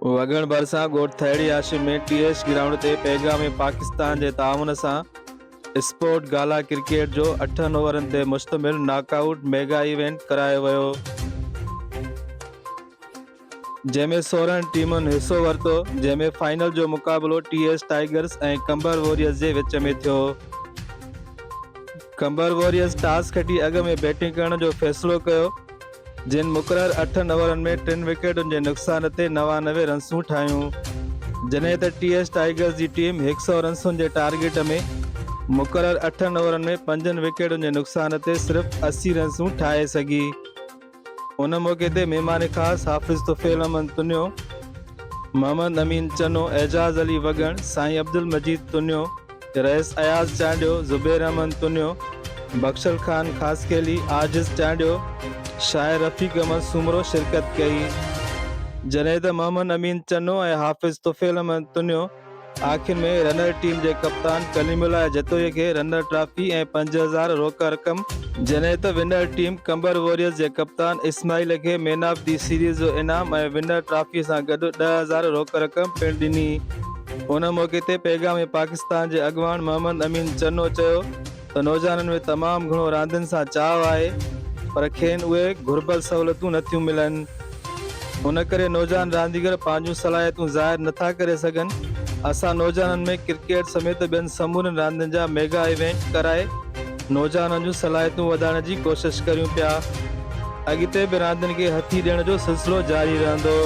वगण भरिसां ॻोठ थेड़ी आशिम में टीएस ग्राउंड ते पैगाम पाकिस्तान जे ताउन सां स्पोर्ट गाला क्रिकेट जो 8 ओवरनि ते मुश्तमिल नॉकआउट मेगा इवेंट करायो वियो, जंहिंमें 16 टीमुनि हिस्सो वरितो, जंहिंमें फाइनल जो मुक़ाबिलो टीएस टाइगर्स ऐं कंबर वॉरियर्स जे विच में थियो। कंबर वॉरियर्स टॉस खटी अॻ में बैटिंग करण जो फ़ैसिलो कयो, जिन मुक़रर 8 ओवरनि में 3 विकेटुनि जे नुक़सान ते 99 रन्सूं ठाहियूं, जॾहिं त टीएस टाइगर्स जी टीम 100 रन्सुनि जे टारगेट में मुक़रर 8 ओवरनि में 5 विकेटुनि जे नुक़सान ते सिर्फ़ 80 रन्सूं ठाहे सघी। उन मौक़े ते महिमान ख़ासि हाफ़िज़ तुफ़ैल अहमद तुनियो, मोहम्मद अमीन चनो, एजाज़ अली वगण, साईं अब्दुल मजीद तुनियो, रईस अयाज़ चांडियो, ज़ुबैर अहमद तुनियो, बख्शल खान ख़ासकेली, आजिज़ चांडियो, शायर रफ़ीक अहमद सुमरो शिरकत कई, जॾहिं त मोहम्मद अमीन चनो ऐं हाफ़िज़ तुफ़ैल अहमद तुनियो आख़िर में रनर टीम जे कप्तान कलीमुल्लाह जतोई खे रनर ट्रॉफी ऐं 5000 रोक रक़म, जॾहिं त विनर टीम कंबर वॉरियर्स जे कप्तान इस्माइल खे मैन ऑफ दी सीरीज़ जो इनाम ऐं विनर ट्रॉफी सां गॾु 10,000 रोक रक़म पिणु ॾिनी। उन मौक़े ते पैगाम पाकिस्तान जे अॻवान मोहम्मद अमीन चनो चयो त नौजवाननि में तमामु घणो रांदियुनि सां चाव आहे, पर खेनि उहे घुर्बल सहूलियतूं नथियूं मिलनि। उन करे नौजवान रांदीगर पंहिंजूं सलाहियतूं ज़ाहिर नथा करे सघनि। असां नौजवाननि में क्रिकेट समेत ॿियनि समूरनि रांदियुनि जा मेगा इवेंट कराए नौजवाननि जूं सलाहियतूं वधाइण जी कोशिश करियूं पिया। अॻिते बि रांदियुनि खे हथी ॾियण जो सिलसिलो जारी रहंदो।